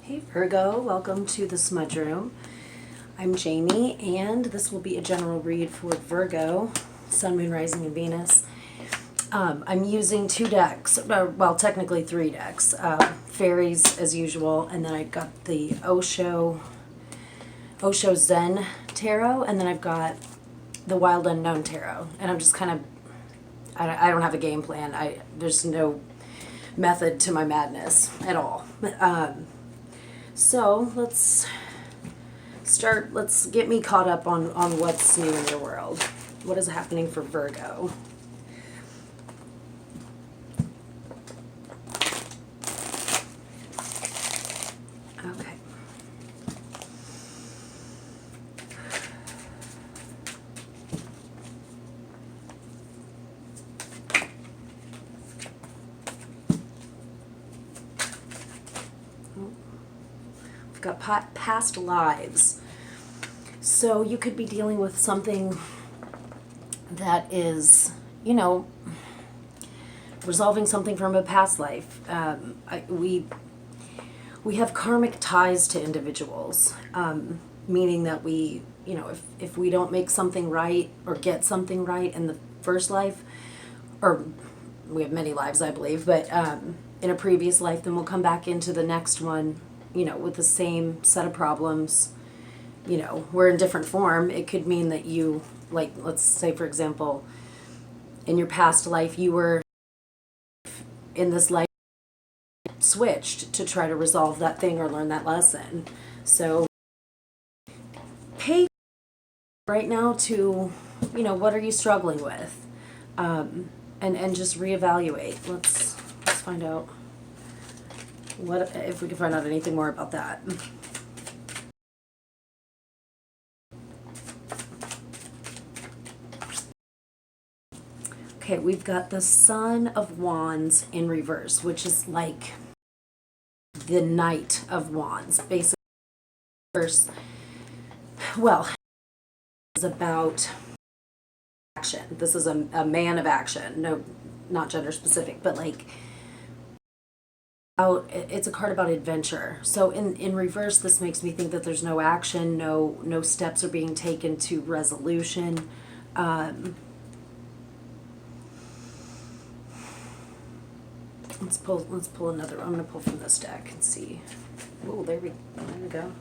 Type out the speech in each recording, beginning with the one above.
Hey Virgo, welcome to the Smudge Room. I'm Jamie, and this will be a general read for Virgo, Sun, Moon, Rising, and Venus. I'm using two decks, well, technically three decks. Fairies, as usual, and then I've got the Osho Zen Tarot, and then I've got the Wild Unknown Tarot. And I'm just kind of, I don't have a game plan. There's no method to my madness at all. So let's get me caught up on what's new in your world. What is happening for Virgo? Okay. Got past lives. So you could be dealing with something that is, resolving something from a past life. We have karmic ties to individuals, meaning that we, if we don't make something right or get something right in the first life, or we have many lives, I believe, but in a previous life, then we'll come back into the next one, with the same set of problems. We're in different form. It could mean that you, like, let's say, for example, in your past life, you were in this life switched to try to resolve that thing or learn that lesson. So pay right now to, what are you struggling with? And just reevaluate. Let's find out what if we can find out anything more about that. Okay, we've got the Son of Wands in reverse, which is like the Knight of Wands, basically. First, well, is about action. This is a man of action. No, not gender specific, but like it's a card about adventure. So in reverse, this makes me think that there's no action, no steps are being taken to resolution. Let's pull another. I'm gonna pull from this deck and see. Oh, there we go.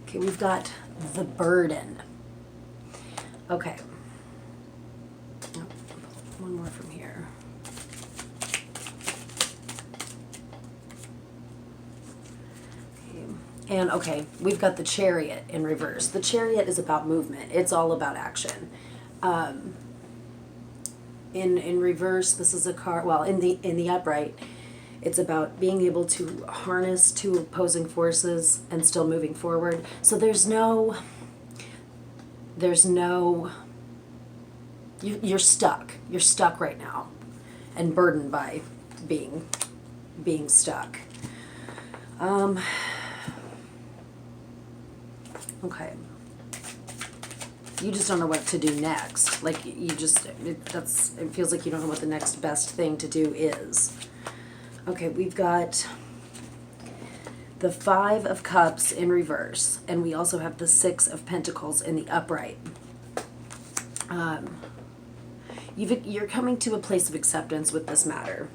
Okay, we've got the Burden. Okay. Oh, one more from here. And okay, we've got the Chariot in reverse. The Chariot is about movement. It's all about action. In reverse, this is a card. Well, in the upright, it's about being able to harness two opposing forces and still moving forward. So there's no. You're stuck. You're stuck right now, and burdened by being stuck. Okay. You just don't know what to do next. Like it feels like you don't know what the next best thing to do is. Okay, we've got the Five of Cups in reverse, and we also have the Six of Pentacles in the upright. You're coming to a place of acceptance with this matter.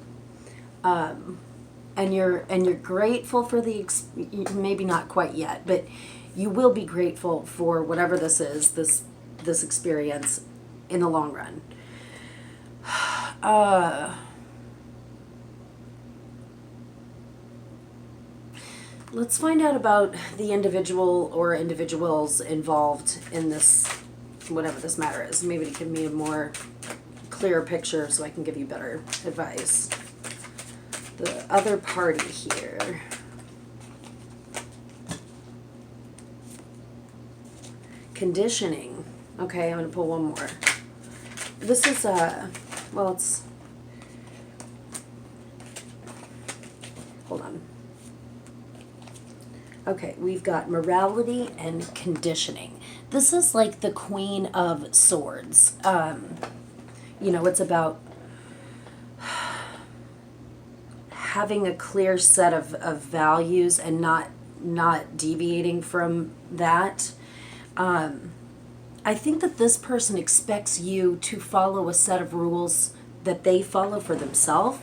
And you're grateful for maybe not quite yet, but you will be grateful for whatever this is, this experience in the long run. Let's find out about the individual or individuals involved in this, whatever this matter is. Maybe to give me a more clearer picture so I can give you better advice. The other party here. Conditioning. Okay, I'm going to pull one more. This is hold on. Okay, we've got morality and conditioning. This is like the Queen of Swords. It's about having a clear set of values and not deviating from that. I think that this person expects you to follow a set of rules that they follow for themselves.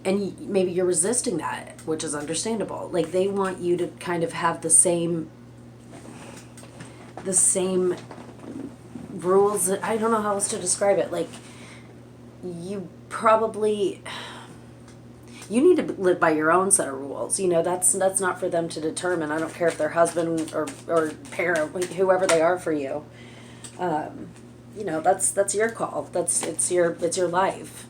And maybe you're resisting that, which is understandable. Like, they want you to kind of have the same rules. I don't know how else to describe it. Like, you need to live by your own set of rules. You know, that's not for them to determine. I don't care if they're husband or parent, whoever they are for you. You know, that's your call. It's your life.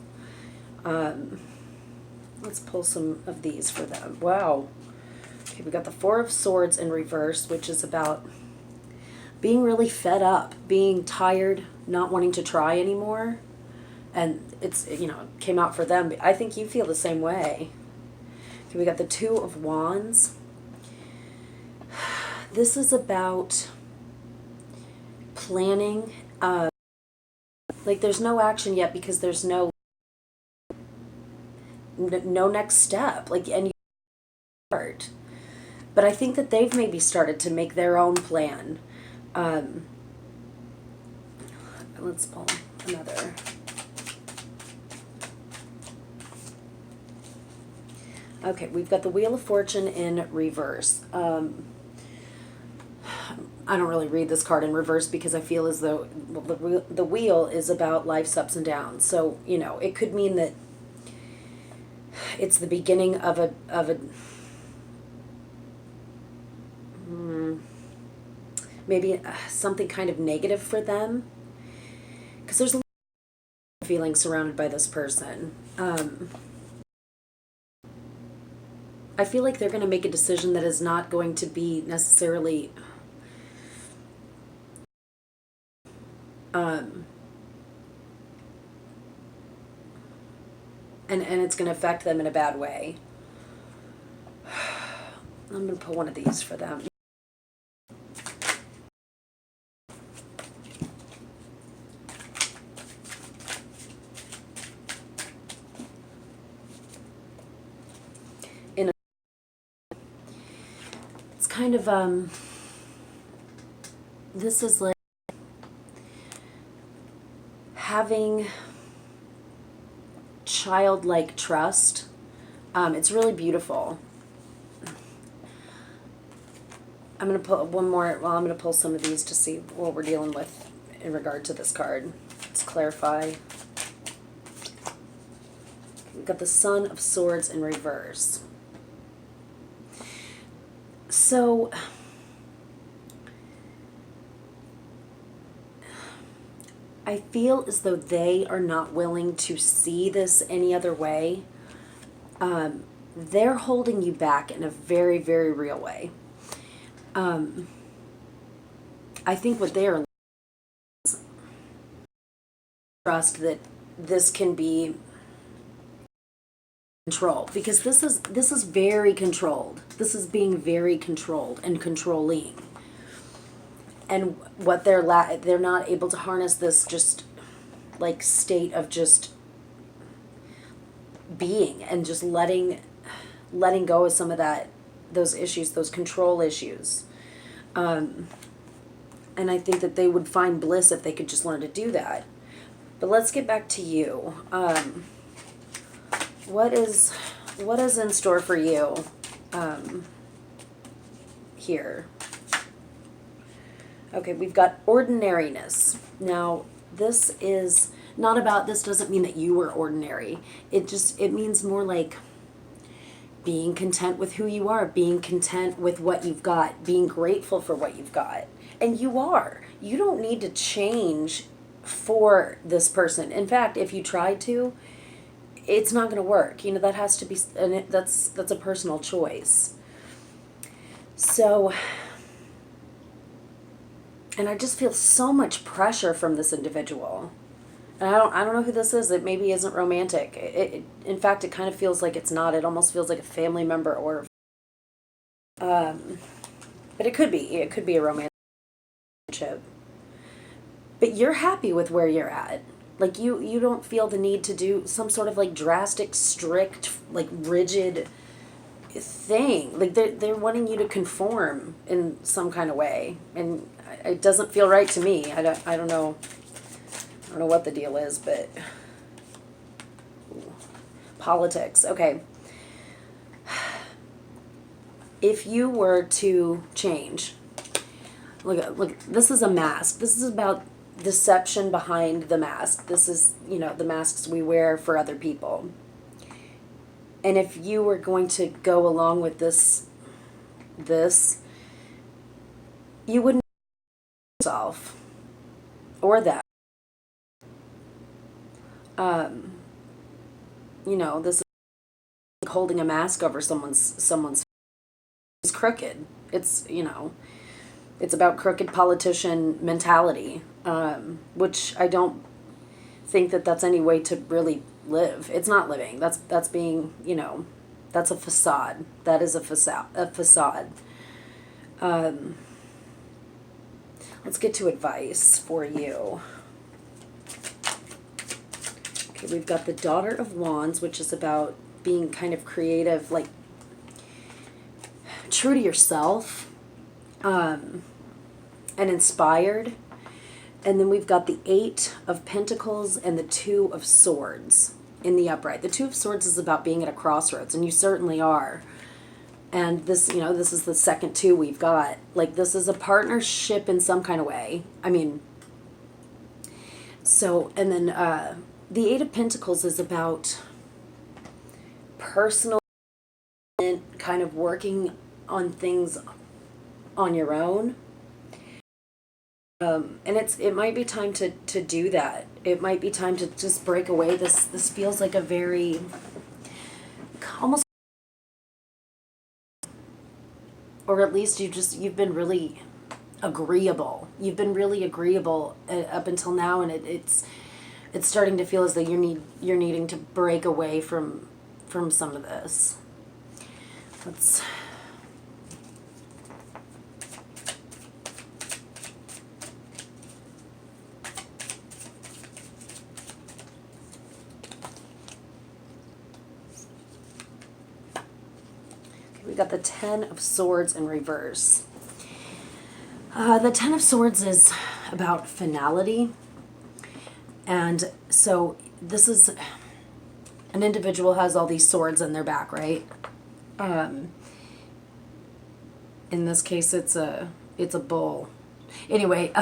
Let's pull some of these for them. Wow. Okay, we got the Four of Swords in reverse, which is about being really fed up, being tired, not wanting to try anymore. And it's, you know, it came out for them. But I think you feel the same way. Okay, we got the Two of Wands. This is about planning. Like, there's no action yet because there's no next step. Like, and you start. But I think that they've maybe started to make their own plan. Let's pull another. Okay, we've got the Wheel of Fortune in reverse. I don't really read this card in reverse because I feel as though the wheel is about life's ups and downs. So, you know, it could mean that it's the beginning of a maybe something kind of negative for them, because there's a lot of feelings surrounded by this person. I feel like they're going to make a decision that is not going to be necessarily and it's going to affect them in a bad way. I'm going to pull one of these for them. It's kind of this is like having childlike trust. It's really beautiful. I'm going to pull one more. Well, I'm going to pull some of these to see what we're dealing with in regard to this card. Let's clarify. We've got the Son of Swords in reverse. So, I feel as though they are not willing to see this any other way. They're holding you back in a very, very real way. I think what they are is trust that this can be controlled, because this is very controlled. This is being very controlled and controlling. And what they're not able to harness this just like state of just being and just letting go of some of those issues, those control issues. And I think that they would find bliss if they could just learn to do that. But let's get back to you. What is in store for you here? Okay, we've got ordinariness. Now, this is not about, this doesn't mean that you were ordinary. It means more like being content with who you are, being content with what you've got, being grateful for what you've got. And you are. You don't need to change for this person. In fact, if you tried to, it's not going to work. You know, that has to be, and that's a personal choice. So, and I just feel so much pressure from this individual. And I don't know who this is. It maybe isn't romantic. In fact, it kind of feels like it's not. It almost feels like a family member or but it could be. It could be a romantic relationship. But you're happy with where you're at. Like you don't feel the need to do some sort of like drastic, strict, like rigid thing. Like they're wanting you to conform in some kind of way, and it doesn't feel right to me. I don't know. I don't know what the deal is, but politics. Okay. If you were to change, look, this is a mask. This is about deception behind the mask. This is, the masks we wear for other people. And if you were going to go along with this, you wouldn't yourself or that. This is like holding a mask over someone's is crooked. It's about crooked politician mentality, which I don't think that's any way to really live. It's not living. That's being, that's a facade. That is a facade. Let's get to advice for you. Okay, we've got the Daughter of Wands, which is about being kind of creative, like true to yourself, and inspired. And then we've got the Eight of Pentacles and the Two of Swords in the upright. The Two of Swords is about being at a crossroads, and you certainly are. And this, this is the second two we've got. Like, this is a partnership in some kind of way. I mean, so, and then the Eight of Pentacles is about personal, kind of working on things on your own. And it might be time to do that. It might be time to just break away. This feels like a very, almost, or at least you've been really agreeable. You've been really agreeable up until now, and it's starting to feel as though you're needing to break away from some of this. Let's. We got the Ten of Swords in reverse. The Ten of Swords is about finality. And so this is an individual has all these swords in their back, right? In this case, it's a bull. Anyway,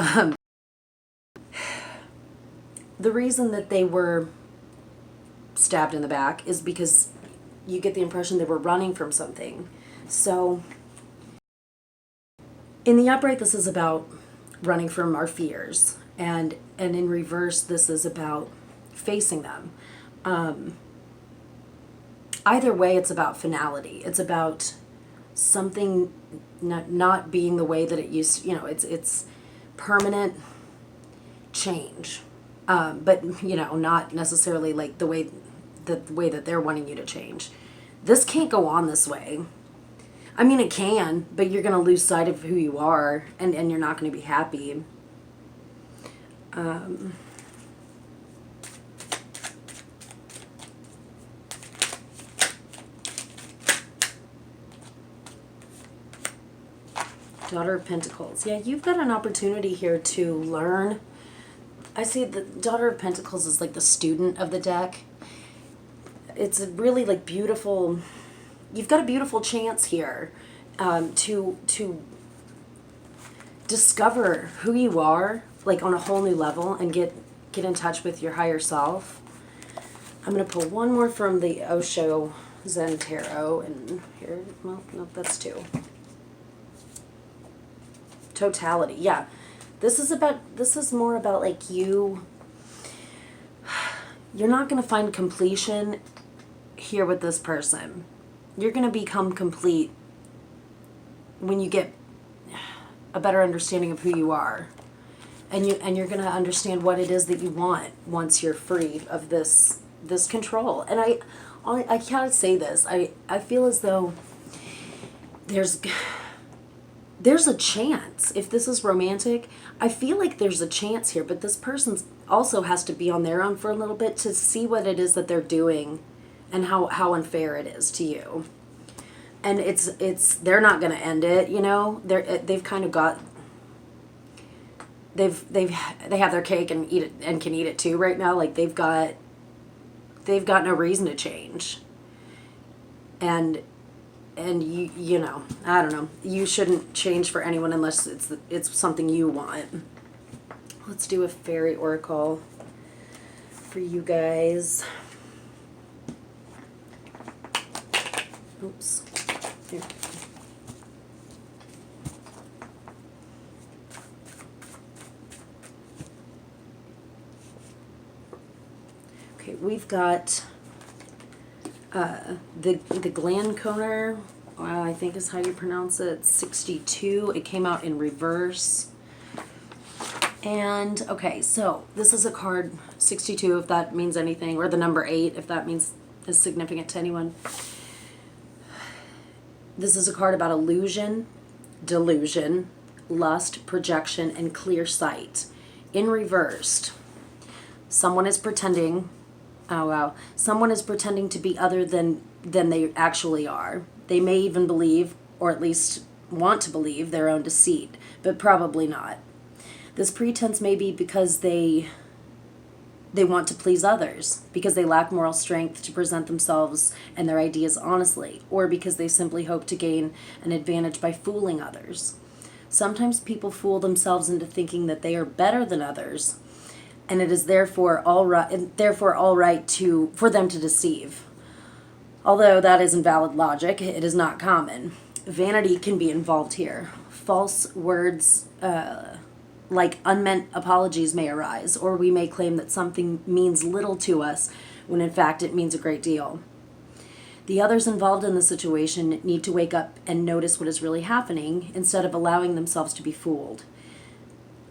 the reason that they were stabbed in the back is because you get the impression they were running from something. So in the upright, this is about running from our fears, and in reverse, this is about facing them. Either way, it's about finality. It's about something not being the way that it used. It's permanent change, but not necessarily like the way that they're wanting you to change. This can't go on this way. I mean, it can, but you're going to lose sight of who you are, and you're not going to be happy. Daughter of Pentacles. Yeah, you've got an opportunity here to learn. I see the Daughter of Pentacles is like the student of the deck. It's a really like beautiful. You've got a beautiful chance here to discover who you are, like on a whole new level, and get in touch with your higher self. I'm gonna pull one more from the Osho Zen Tarot, and here, well, no, that's two. Totality, yeah. This is more about like you're not gonna find completion here with this person. You're going to become complete when you get a better understanding of who you are, and you're going to understand what it is that you want once you're free of this control. And I can't say this. I feel as though there's a chance, if this is romantic, I feel like there's a chance here, but this person also has to be on their own for a little bit to see what it is that they're doing and how unfair it is to you. And they're not going to end it, you know. They've kind of got, they have their cake and eat it and can eat it too right now. Like they've got no reason to change. And you know, I don't know. You shouldn't change for anyone unless it's something you want. Let's do a fairy oracle for you guys. Oops. Here. Okay, we've got the gland coner, I think is how you pronounce it. It's 62. It came out in reverse. And okay, so this is a card 62, if that means anything, or the number 8, if that means is significant to anyone. This is a card about illusion, delusion, lust, projection, and clear sight. In reversed, someone is pretending, oh wow, someone is pretending to be other than they actually are. They may even believe, or at least want to believe, their own deceit, but probably not. This pretense may be because they want to please others, because they lack moral strength to present themselves and their ideas honestly, or because they simply hope to gain an advantage by fooling others. Sometimes people fool themselves into thinking that they are better than others, and it is therefore all right for them to deceive. Although that is invalid logic, it is not common. Vanity can be involved here. False words like unmeant apologies may arise, or we may claim that something means little to us when in fact it means a great deal. The others involved in the situation need to wake up and notice what is really happening instead of allowing themselves to be fooled.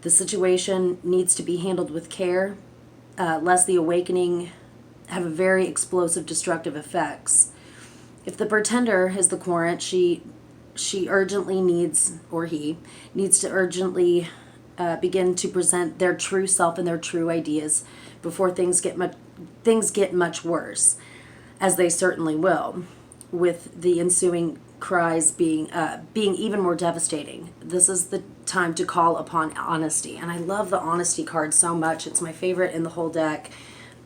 The situation needs to be handled with care, lest the awakening have a very explosive destructive effects. If the pretender is the querent, she urgently needs, or he needs to urgently begin to present their true self and their true ideas before things get much worse, as they certainly will, with the ensuing cries being even more devastating. This is the time to call upon honesty, and I love the honesty card so much. It's my favorite in the whole deck.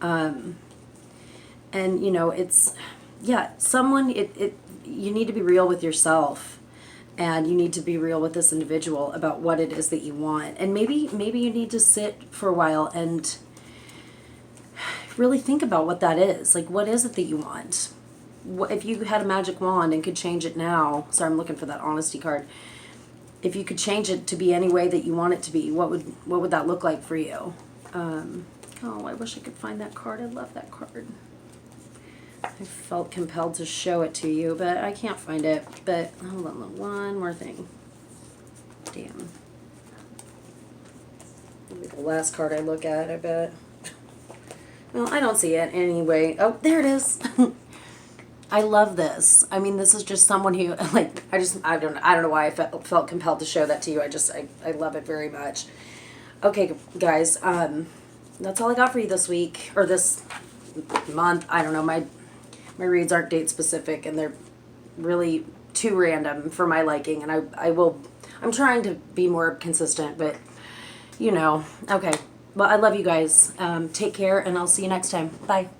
And you know, it's you need to be real with yourself. And you need to be real with this individual about what it is that you want. And maybe you need to sit for a while and really think about what that is. Like, what is it that you want? If you had a magic wand and could change it now, sorry, I'm looking for that honesty card. If you could change it to be any way that you want it to be, what would that look like for you? Oh, I wish I could find that card. I love that card. I felt compelled to show it to you, but I can't find it. But hold on, one more thing. Damn. It'll be the last card I look at, I bet. Well, I don't see it anyway. Oh, there it is. I love this. I mean, this is just someone who, like, I don't know why I felt compelled to show that to you. I love it very much. Okay, guys, that's all I got for you this week, or this month. I don't know, my reads aren't date specific, and they're really too random for my liking, and I'm trying to be more consistent, but you know. Okay, well, I love you guys. Take care, and I'll see you next time. Bye.